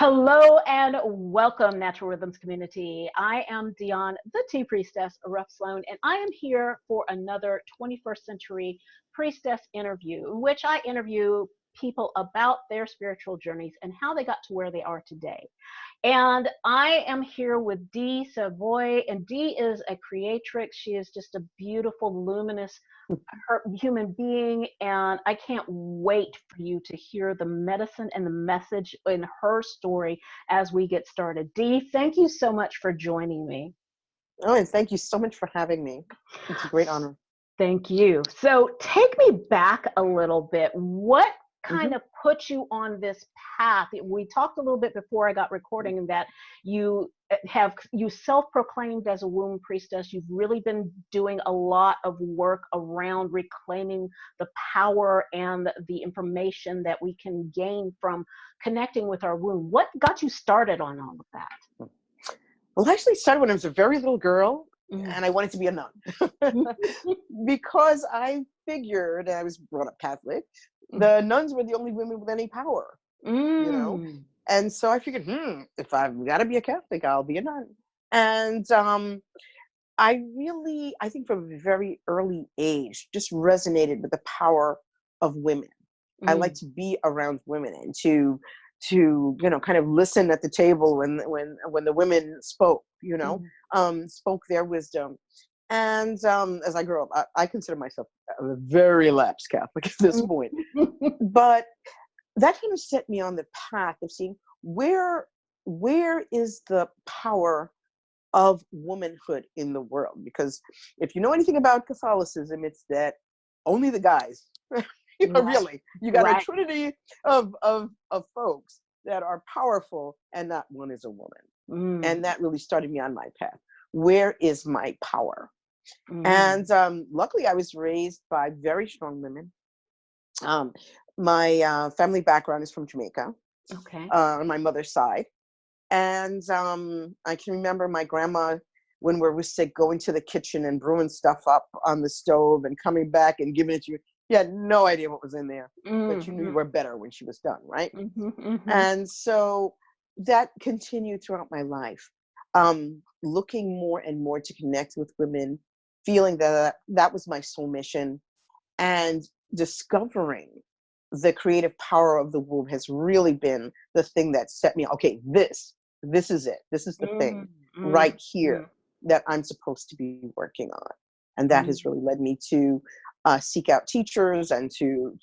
Hello and welcome, Natural Rhythms community. I am Dion, the Tea Priestess, Ruff Sloan, and I am here for another 21st Century Priestess interview, in which I interview people about their spiritual journeys and how they got to where they are today. And I am here with Dee Savoie, and Dee is a creatrix. She is just a beautiful, luminous human being, and I can't wait for you to hear the medicine and the message in her story as we get started. Dee, thank you so much for joining me. Oh, and thank you so much for having me. It's a great honor. Thank you. So take me back a little bit. What kind of put you on this path? We talked a little bit before I got recording that you self-proclaimed as a womb priestess. You've really been doing a lot of work around reclaiming the power and the information that we can gain from connecting with our womb. What got you started on all of that? Well, I actually started when I was a very little girl and I wanted to be a nun because I figured, and I was brought up Catholic, the nuns were the only women with any power, you know? And so I figured, if I've got to be a Catholic, I'll be a nun. And I think from a very early age, just resonated with the power of women. I like to be around women and to kind of listen at the table when the women spoke, spoke their wisdom. And as I grew up, I consider myself a very lapsed Catholic at this point. But that kind of set me on the path of seeing where is the power of womanhood in the world? Because if you know anything about Catholicism, it's that only the guys, really, you got a trinity of folks that are powerful, and not one is a woman. And that really started me on my path. Where is my power? And luckily, I was raised by very strong women. My family background is from Jamaica, on my mother's side. And I can remember my grandma, when we were sick, going to the kitchen and brewing stuff up on the stove and coming back and giving it to you. You had no idea what was in there, but you knew you were better when she was done, right? And so that continued throughout my life, looking more and more to connect with women, feeling that was my soul mission, and discovering the creative power of the womb has really been the thing that set me, okay, this is it. This is the thing right here that I'm supposed to be working on. And that has really led me to seek out teachers and to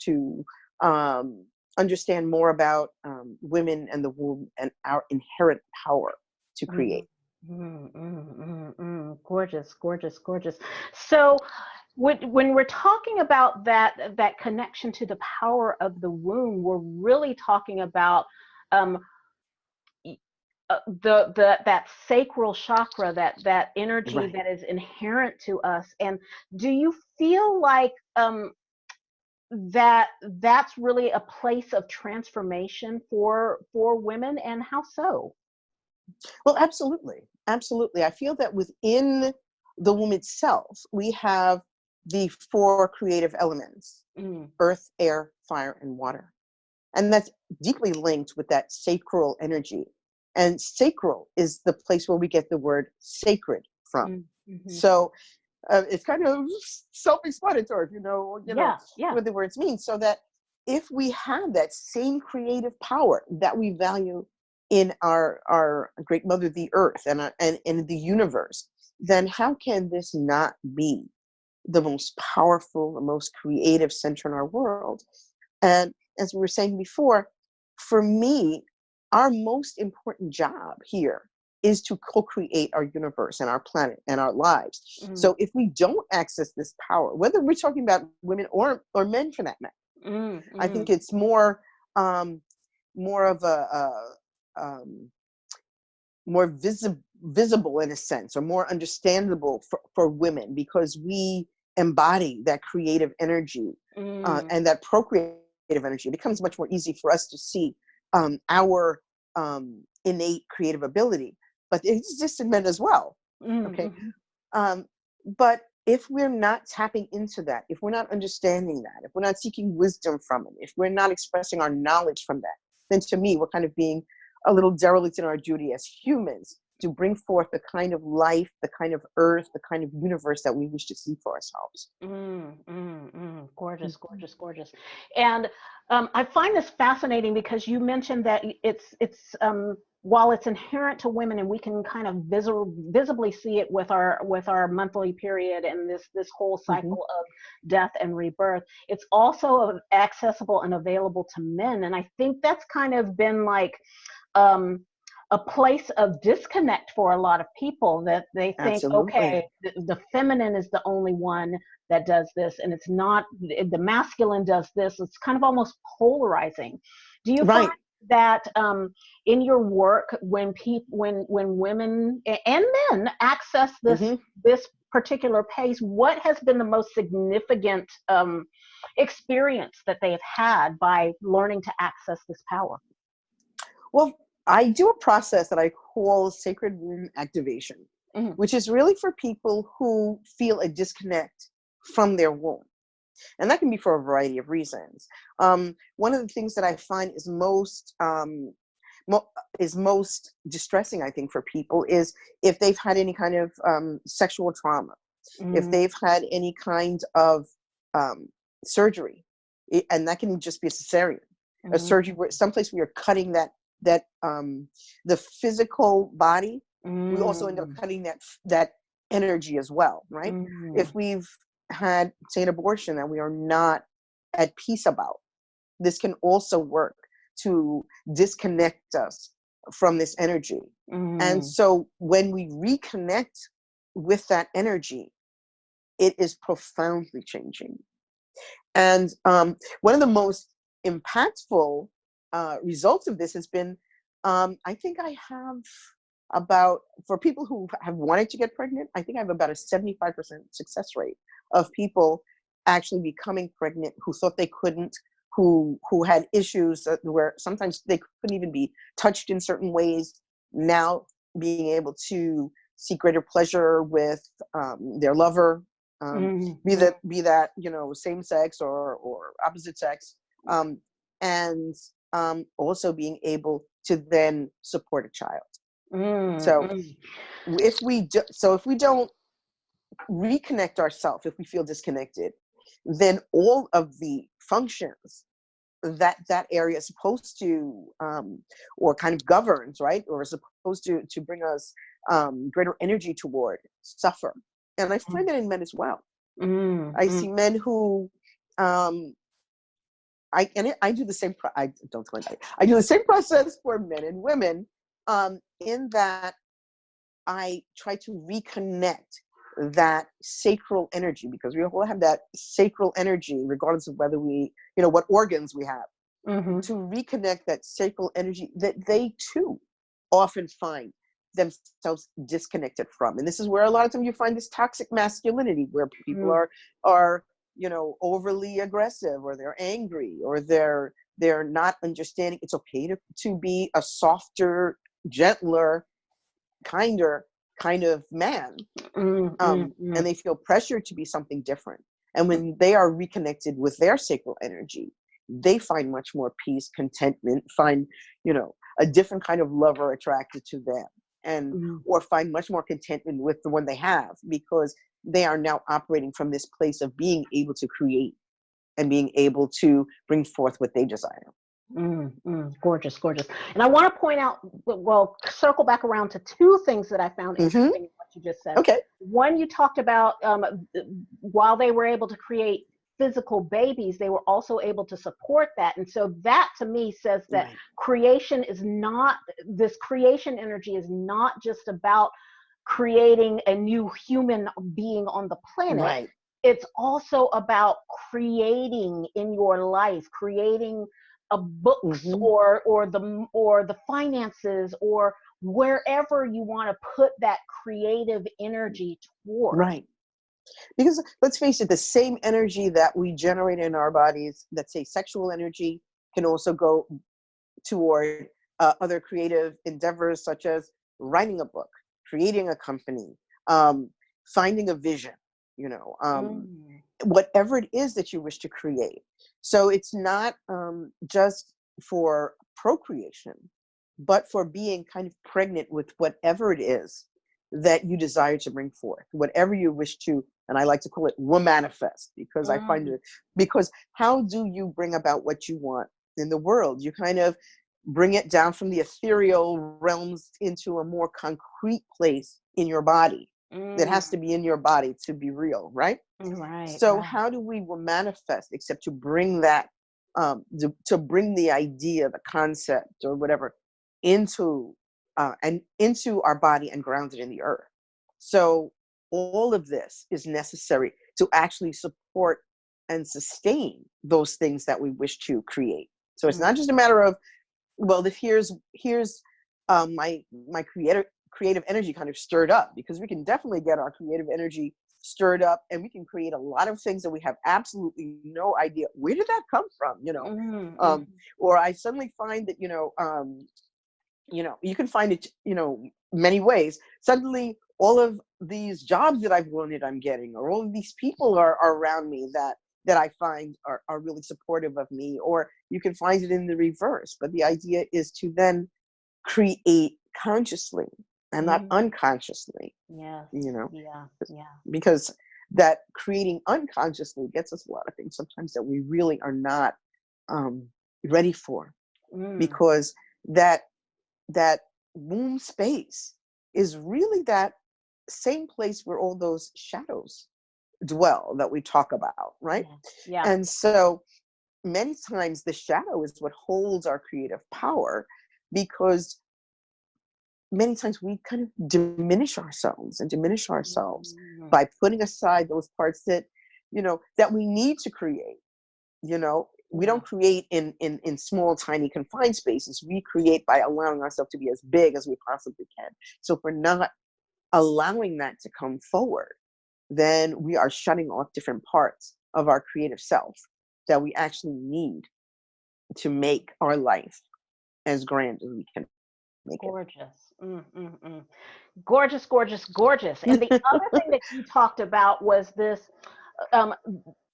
understand more about women and the womb and our inherent power to create. Gorgeous, gorgeous, gorgeous. So when we're talking about that connection to the power of the womb, we're really talking about that sacral chakra, that energy that is inherent to us. And do you feel like that's really a place of transformation for women, and how so? Well, absolutely. I feel that within the womb itself, we have the 4 creative elements: earth, air, fire, and water. And that's deeply linked with that sacral energy. And sacral is the place where we get the word sacred from. So it's kind of self-explanatory, what the words mean. So that if we have that same creative power that we value in our great mother, the earth, and in the universe, then how can this not be the most powerful, the most creative center in our world? And as we were saying before, for me, our most important job here is to co-create our universe and our planet and our lives. So if we don't access this power, whether we're talking about women or men for that matter, I think it's more of a more visible in a sense, or more understandable for women, because we embody that creative energy and that procreative energy. It becomes much more easy for us to see our innate creative ability, but it exists in men as well. But if we're not tapping into that, if we're not understanding that, if we're not seeking wisdom from it, if we're not expressing our knowledge from that, then to me, we're kind of being a little derelict in our duty as humans to bring forth the kind of life, the kind of earth, the kind of universe that we wish to see for ourselves. Gorgeous, gorgeous, gorgeous. And I find this fascinating because you mentioned that it's while it's inherent to women, and we can kind of visibly see it with our monthly period and this whole cycle of death and rebirth, it's also accessible and available to men. And I think that's kind of been like a place of disconnect for a lot of people, that they think, okay, the feminine is the only one that does this, and it's not, the masculine does this. It's kind of almost polarizing. Do you find that in your work, when women and men access this particular pace, what has been the most significant experience that they've had by learning to access this power? Well, I do a process that I call sacred womb activation, which is really for people who feel a disconnect from their womb. And that can be for a variety of reasons. One of the things that I find is most distressing, I think, for people is if they've had any kind of sexual trauma, if they've had any kind of surgery, and that can just be a cesarean, a surgery where someplace where you're cutting that the physical body, we also end up cutting that energy as well, right? If we've had, say, an abortion that we are not at peace about, this can also work to disconnect us from this energy. And so when we reconnect with that energy, it is profoundly changing. And one of the most impactful results of this has been, I think I have about, for people who have wanted to get pregnant, I think I have about a 75% success rate of people actually becoming pregnant who thought they couldn't, who had issues where sometimes they couldn't even be touched in certain ways, now being able to see greater pleasure with their lover, be that same sex or opposite sex, and also being able to then support a child. So if we don't reconnect ourselves, if we feel disconnected, then all of the functions that area is supposed to or kind of governs, right, or is supposed to bring us greater energy toward, suffer. And I find that in men as well. I see men who I do the same. I don't tell anybody. I do the same process for men and women, in that I try to reconnect that sacral energy, because we all have that sacral energy, regardless of whether we, what organs we have, to reconnect that sacral energy that they too often find themselves disconnected from. And this is where a lot of times you find this toxic masculinity, where people are overly aggressive, or they're angry, or they're not understanding it's okay to be a softer, gentler, kinder kind of man, and they feel pressured to be something different. And when they are reconnected with their sacral energy, they find much more peace, contentment, find a different kind of lover attracted to them, and or find much more contentment with the one they have, because they are now operating from this place of being able to create and being able to bring forth what they desire. Gorgeous, gorgeous. And I want to point out, circle back around to two things that I found interesting in what you just said. Okay. One, you talked about while they were able to create physical babies, they were also able to support that. And so that to me says that creation is not, this creation energy is not just about creating a new human being on the planet. Right. It's also about creating in your life, creating books or the finances, or wherever you want to put that creative energy toward. Right. Because let's face it, the same energy that we generate in our bodies, let's say sexual energy, can also go toward other creative endeavors, such as writing a book, creating a company, finding a vision, whatever it is that you wish to create. So it's not just for procreation, but for being kind of pregnant with whatever it is that you desire to bring forth, whatever you wish to, and I like to call it manifest, because I find it, because how do you bring about what you want in the world? You kind of bring it down from the ethereal realms into a more concrete place in your body. That has to be in your body to be real, right? Right. So right. how do we manifest except to bring that, to bring the idea, the concept, or whatever into and into our body and ground it in the earth? So all of this is necessary to actually support and sustain those things that we wish to create. So it's not just a matter of, well, here's my creative energy kind of stirred up, because we can definitely get our creative energy stirred up, and we can create a lot of things that we have absolutely no idea where did that come from, or I suddenly find that you can find it many ways. Suddenly all of these jobs that I've wanted, I'm getting, or all of these people are around me that I find are really supportive of me, or you can find it in the reverse. But the idea is to then create consciously and not unconsciously. Yes. Yeah. Yeah. Because that creating unconsciously gets us a lot of things sometimes that we really are not ready for, because that womb space is really that same place where all those shadows dwell that we talk about, right? Yeah. And so many times the shadow is what holds our creative power, because many times we kind of diminish ourselves by putting aside those parts that that we need to create. We don't create in small, tiny, confined spaces. We create by allowing ourselves to be as big as we possibly can. So if we're not allowing that to come forward, then we are shutting off different parts of our creative self that we actually need to make our life as grand as we can make Gorgeous. Gorgeous, gorgeous, gorgeous. And the other thing that you talked about was this um,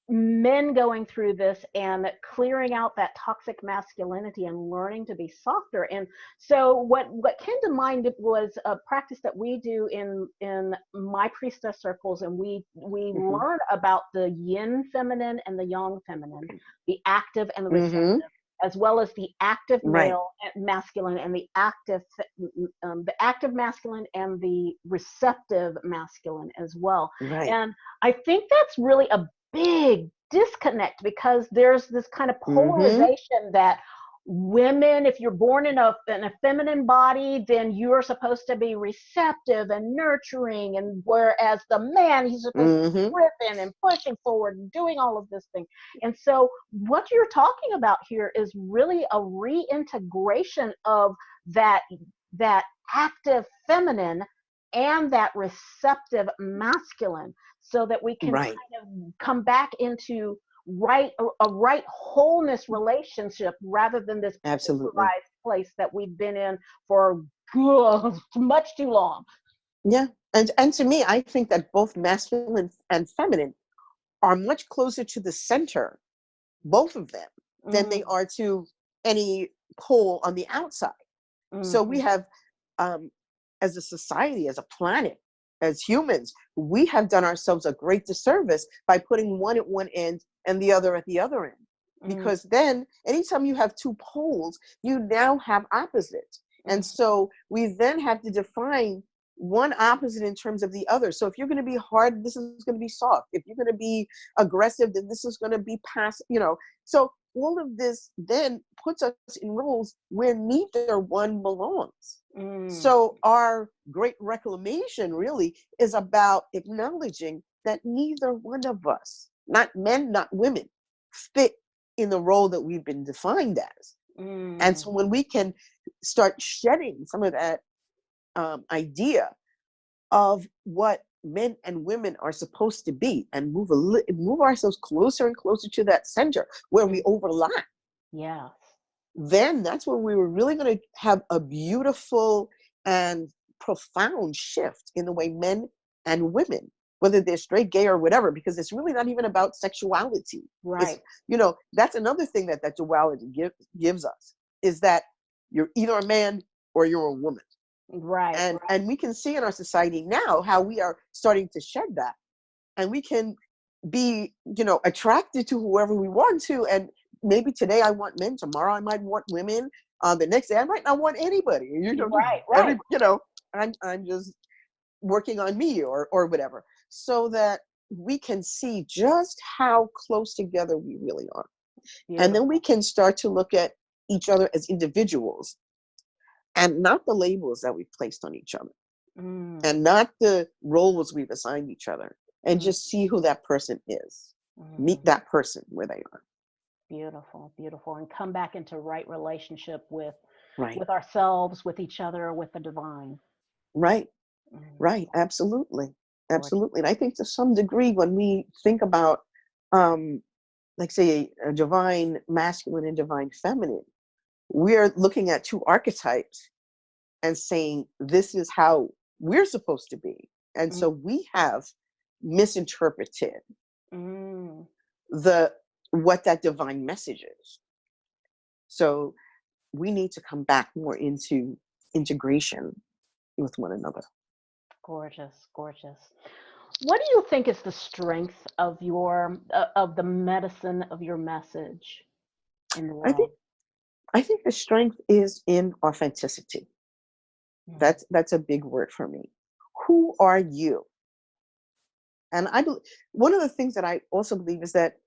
men going through this and clearing out that toxic masculinity and learning to be softer. And so what came to mind was a practice that we do in my priestess circles, and we learn about the yin feminine and the yang feminine, the active and the receptive, as well as the active male masculine and the active masculine and the receptive masculine as well. Right. And I think that's really a big disconnect, because there's this kind of polarization that women, if you're born in a feminine body, then you're supposed to be receptive and nurturing, and whereas the man, he's supposed to be ripping and pushing forward and doing all of this thing. And so what you're talking about here is really a reintegration of that active feminine and that receptive masculine, so that we can kind of come back into a right wholeness relationship, rather than this polarized place that we've been in for much too long. Yeah. And to me, I think that both masculine and feminine are much closer to the center, both of them, than they are to any pole on the outside. So we have, as a society, as a planet, as humans, we have done ourselves a great disservice by putting one at one end and the other at the other end. Because then anytime you have two poles, you now have opposites. And so we then have to define one opposite in terms of the other. So if you're going to be hard, this is going to be soft. If you're going to be aggressive, then this is going to be passive, So all of this then puts us in roles where neither one belongs. So our great reclamation really is about acknowledging that neither one of us, not men, not women, fit in the role that we've been defined as. And so when we can start shedding some of that idea of what men and women are supposed to be, and move ourselves closer and closer to that center where we overlap. Yeah. Then that's when we were really going to have a beautiful and profound shift in the way men and women, whether they're straight, gay, or whatever, because it's really not even about sexuality. Right. That's another thing that duality gives us, is that you're either a man or you're a woman. Right. And we can see in our society now how we are starting to shed that, and we can be, attracted to whoever we want to. And maybe today I want men, tomorrow I might want women, the next day I might not want anybody. Right. I'm just working on me or whatever, so that we can see just how close together we really are. Beautiful. And then we can start to look at each other as individuals, and not the labels that we've placed on each other, and not the roles we've assigned each other, and just see who that person is. Meet that person where they are. Beautiful, beautiful. And come back into right relationship with Right. ourselves, with each other, with the divine. Right. Right. Absolutely. Absolutely. And I think to some degree, when we think about, like say, a divine masculine and divine feminine, we're looking at two archetypes and saying, this is how we're supposed to be. And so we have misinterpreted what that divine message is. So we need to come back more into integration with one another. Gorgeous, gorgeous. What do you think is the strength of of the medicine of your message in the world? I think the strength is in authenticity. That's a big word for me. Who are you? And one of the things that I also believe is that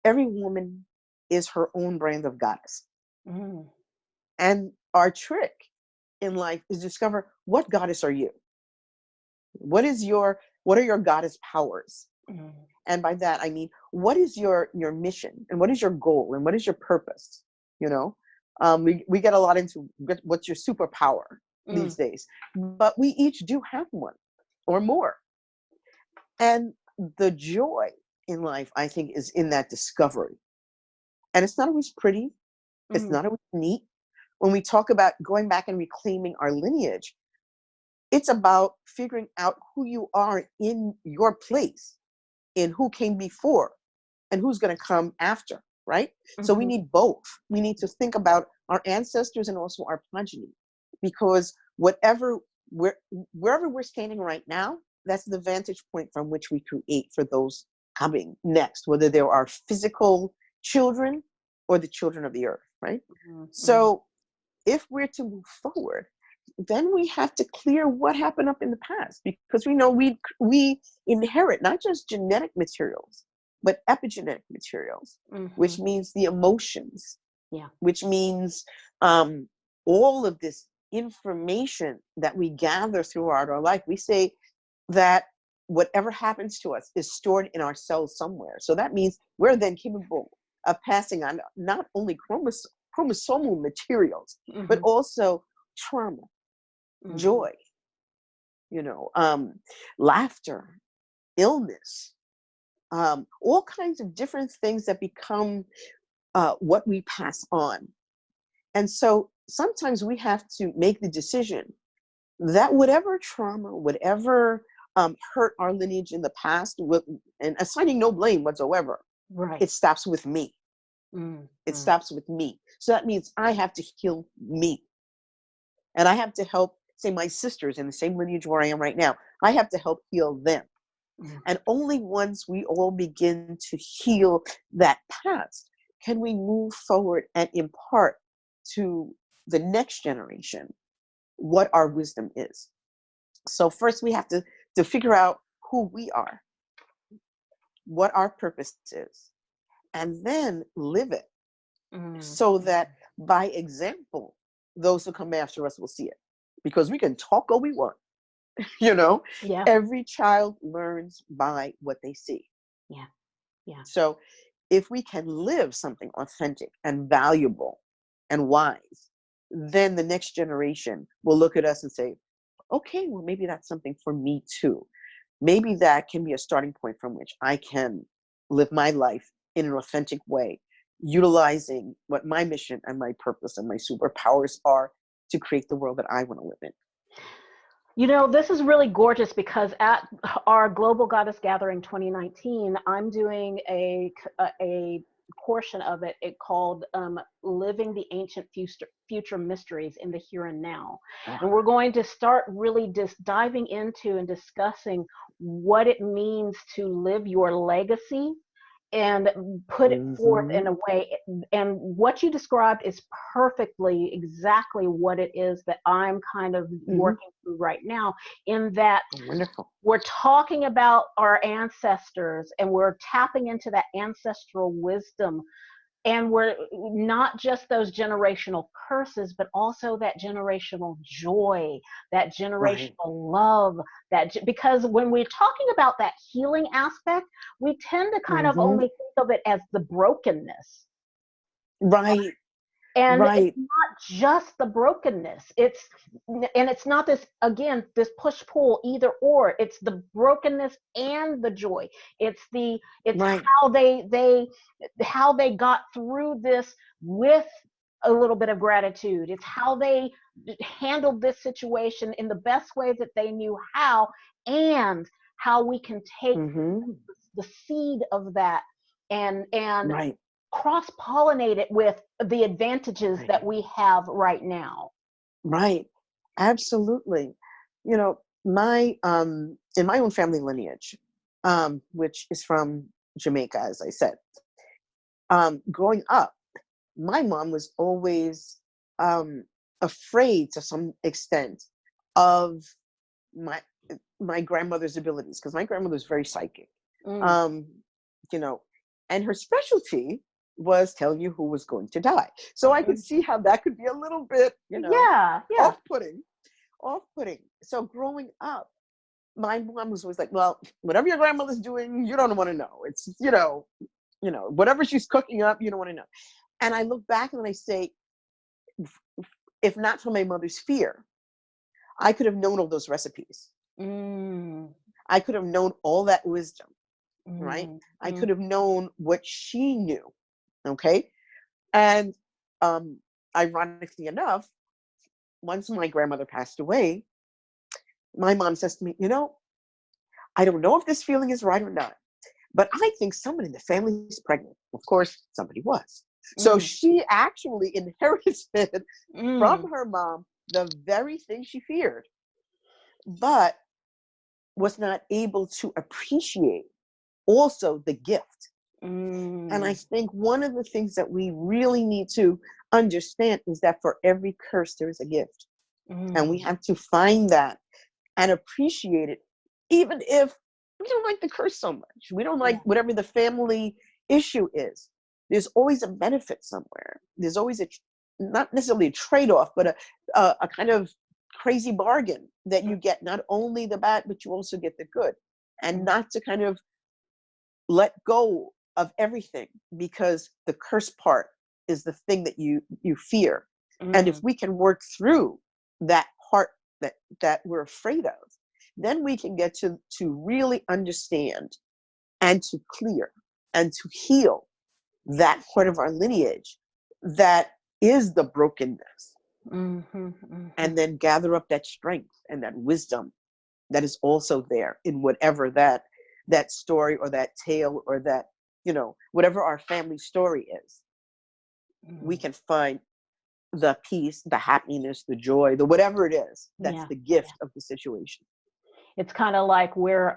every woman is her own brand of goddess. And our trick in life is discover, what goddess are you? What are your goddess powers? And by that I mean, what is your mission, and what is your goal, and what is your purpose? We get a lot into what's your superpower these days, but we each do have one or more. And the joy in life, I think, is in that discovery. And it's not always pretty. It's not always neat. When we talk about going back and reclaiming our lineage, it's about figuring out who you are in your place, in who came before and who's going to come after, right? So we need both. We need to think about our ancestors and also our progeny, because wherever we're standing right now, that's the vantage point from which we create for those coming next, whether they're our physical children or the children of the earth, right? So if we're to move forward, then we have to clear what happened up in the past, because we know we inherit not just genetic materials, but epigenetic materials, which means the emotions, which means all of this information that we gather throughout our life. We say that whatever happens to us is stored in our cells somewhere. So that means we're then capable of passing on not only chromosomal materials, but also trauma, joy, laughter, illness, all kinds of different things that become what we pass on. And so sometimes we have to make the decision that whatever trauma, whatever hurt our lineage in the past, and assigning no blame whatsoever, it stops with me. It stops with me. So that means I have to heal me. And I have to help, say, my sisters in the same lineage where I am right now. I have to help heal them. And only once we all begin to heal that past can we move forward and impart to the next generation what our wisdom is. So first we have to figure out who we are, what our purpose is, and then live it, so that by example, those who come after us will see it. Because we can talk all we want, every child learns by what they see. So if we can live something authentic and valuable and wise, then the next generation will look at us and say, okay, well, maybe that's something for me too. Maybe that can be a starting point from which I can live my life in an authentic way, utilizing what my mission and my purpose and my superpowers are to create the world that I want to live in. This is really gorgeous, because at our Global Goddess Gathering 2019, I'm doing a portion of it, it called Living the Ancient Future Mysteries in the Here and Now. And we're going to start really just diving into and discussing what it means to live your legacy and put it forth in a way. And what you described is perfectly exactly what it is that I'm kind of working through right now, in that Wonderful. we're talking about our ancestors and we're tapping into that ancestral wisdom. And we're not just those generational curses, but also that generational joy, that generational love, because when we're talking about that healing aspect, we tend to kind of only think of it as the brokenness. Right. And it's not just the brokenness. It's not this, again, this push pull either or. It's the brokenness and the joy. It's how they got through this with a little bit of gratitude. It's how they handled this situation in the best way that they knew how, and how we can take the seed of that and cross-pollinate it with the advantages that we have right now. Right. Absolutely. You know, my in my own family lineage, which is from Jamaica, as I said, growing up, my mom was always afraid to some extent of my grandmother's abilities, because my grandmother was very psychic. You know, and her specialty was telling you who was going to die. So I could see how that could be a little bit, off-putting. So growing up, my mom was always like, well, whatever your grandmother's doing, you don't want to know. It's, whatever she's cooking up, you don't want to know. And I look back and I say, if not for my mother's fear, I could have known all those recipes. I could have known all that wisdom, right? I could have known what she knew. Okay. And ironically enough, once my grandmother passed away, my mom says to me, I don't know if this feeling is right or not, but I think someone in the family is pregnant. Of course, somebody was. So she actually inherited from her mom the very thing she feared, but was not able to appreciate also the gift. And I think one of the things that we really need to understand is that for every curse, there is a gift. And we have to find that and appreciate it, even if we don't like the curse so much. We don't like whatever the family issue is. There's always a benefit somewhere. There's always not necessarily a trade-off, but a kind of crazy bargain that you get not only the bad, but you also get the good. And not to kind of let go of everything, because the curse part is the thing that you fear. And if we can work through that part that we're afraid of, then we can get to really understand and to clear and to heal that part of our lineage that is the brokenness. And then gather up that strength and that wisdom that is also there in whatever that story or that tale or that, whatever our family story is. We can find the peace, the happiness, the joy, the whatever it is, that's the gift of the situation. It's kind of like we're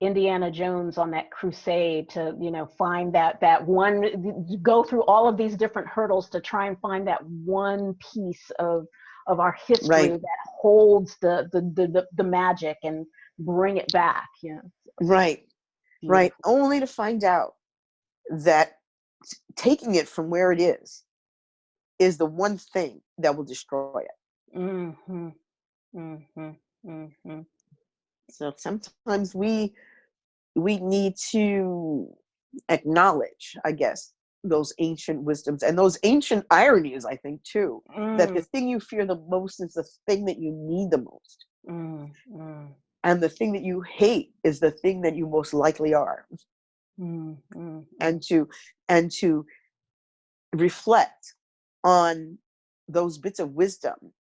Indiana Jones on that crusade to, find that one, go through all of these different hurdles to try and find that one piece of our history that holds the magic and bring it back. Right. Only to find out that taking it from where it is the one thing that will destroy it. So sometimes we need to acknowledge, I guess, those ancient wisdoms and those ancient ironies, I think, too, that the thing you fear the most is the thing that you need the most. And the thing that you hate is the thing that you most likely are. And to reflect on those bits of wisdom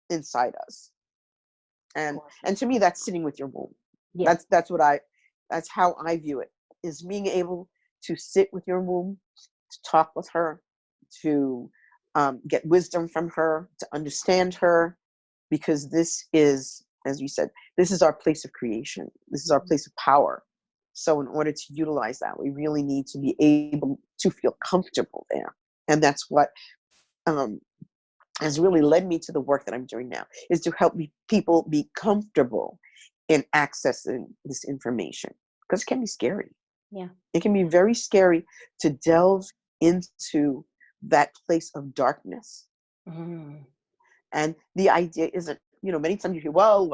inside us. And to me, that's sitting with your womb. That's how I view it, is being able to sit with your womb to talk with her, to get wisdom from her, to understand her, because this is, as you said, this is our place of creation. This is our place of power. So in order to utilize that, we really need to be able to feel comfortable there. And that's what has really led me to the work that I'm doing now, is to help people be comfortable in accessing this information, because it can be scary. Yeah. It can be very scary to delve into that place of darkness. Mm. And the idea isn't, many times you hear, well,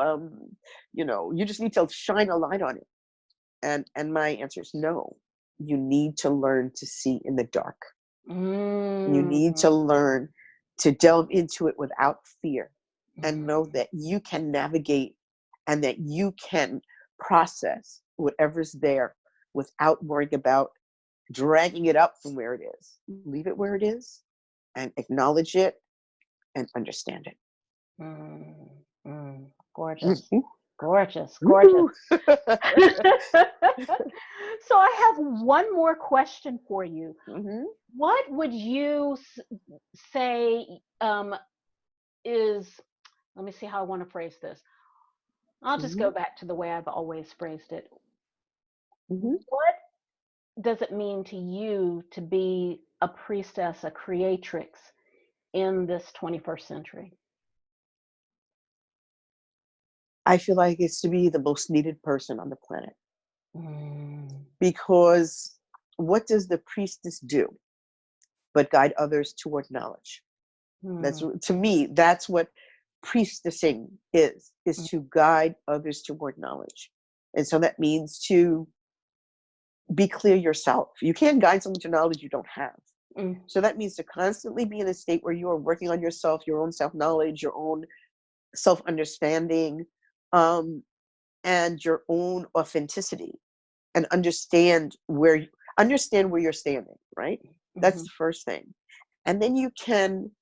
you just need to shine a light on it. And my answer is no. You need to learn to see in the dark. You need to learn to delve into it without fear, and know that you can navigate and that you can process whatever's there without worrying about dragging it up from where it is. Leave it where it is and acknowledge it and understand it. Gorgeous. Mhm. Gorgeous. Woo! So I have one more question for you. Mhm. What would you say is, let me see how I want to phrase this. I'll just go Mhm. back to the way I've always phrased it. Mhm. What does it mean to you to be a priestess, a creatrix in this 21st century? I feel like it's to be the most needed person on the planet, Mm. because what does the priestess do but guide others toward knowledge? That's, Mm. to me, that's what priestessing is to guide others toward knowledge. And so that means to be clear yourself. You can't guide someone to knowledge you don't have. Mm. So that means to constantly be in a state where you are working on yourself, your own self-knowledge, your own self-understanding, and your own authenticity, and understand where you're standing, right? That's Mhm. the first thing. And then you can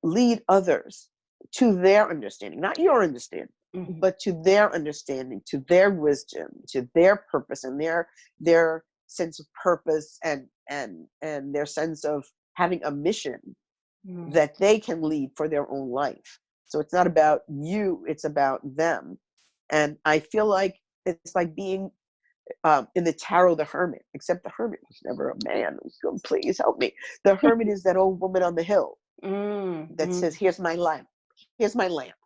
lead others to their understanding, not your understanding, Mhm. but to their understanding, to their wisdom, to their purpose, and their sense of purpose, and their sense of having a mission Mm. that they can lead for their own life. So it's not about you, it's about them. And I feel like it's like being in the tarot, the hermit, except the hermit was never a man. So please help me. The hermit is that old woman on the hill Mm. that says, Mm. here's my lamp. Here's my lamp.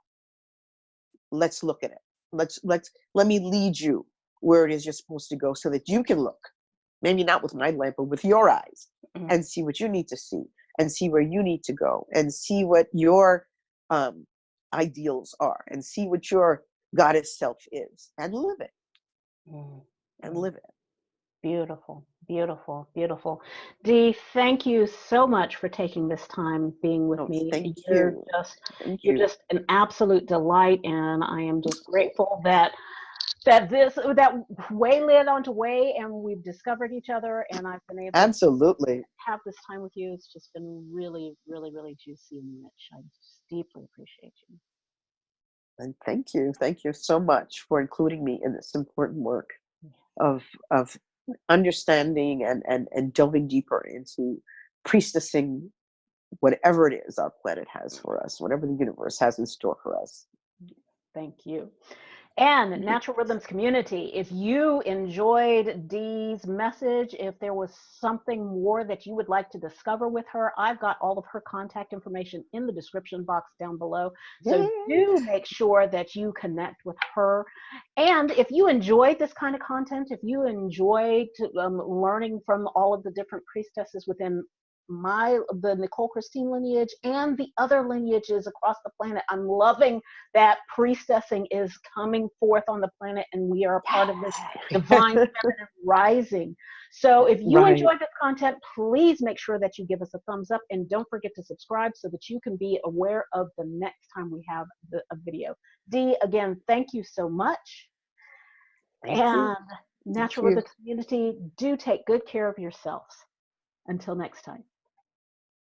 Let's look at it. Let me lead you where it is you're supposed to go, so that you can look, maybe not with my lamp, but with your eyes, Mm. and see what you need to see, and see where you need to go, and see what your ideals are, and see what your goddess self is, and live it, Mm. and Mm. live it. Beautiful, beautiful, beautiful. Dee, thank you so much for taking this time being with Oh, me. thank you. Thank You're you. just an absolute delight, and I am just grateful that way led on to way, and we've discovered each other, and I've been able to Absolutely. have this time with you. It's just been really, really, really juicy and rich. I just deeply appreciate you. And thank you. Thank you so much for including me in this important work of understanding and delving deeper into priestessing whatever it is our planet has for us, whatever the universe has in store for us. Thank you. And Natural Rhythms community, if you enjoyed Dee's message, if there was something more that you would like to discover with her, I've got all of her contact information in the description box down below. So Yay! do make sure that you connect with her. And if you enjoyed this kind of content, if you enjoyed learning from all of the different priestesses within the Nicole Christine lineage and the other lineages across the planet, I'm loving that priestessing is coming forth on the planet, and we are a part of this divine feminine rising. So if you Right. enjoyed this content, please make sure that you give us a thumbs up, and don't forget to subscribe so that you can be aware of the next time we have a video. Dee, again, thank you so much. Thank you. And Thank Natural you. Rhythm community, do take good care of yourselves. Until next time.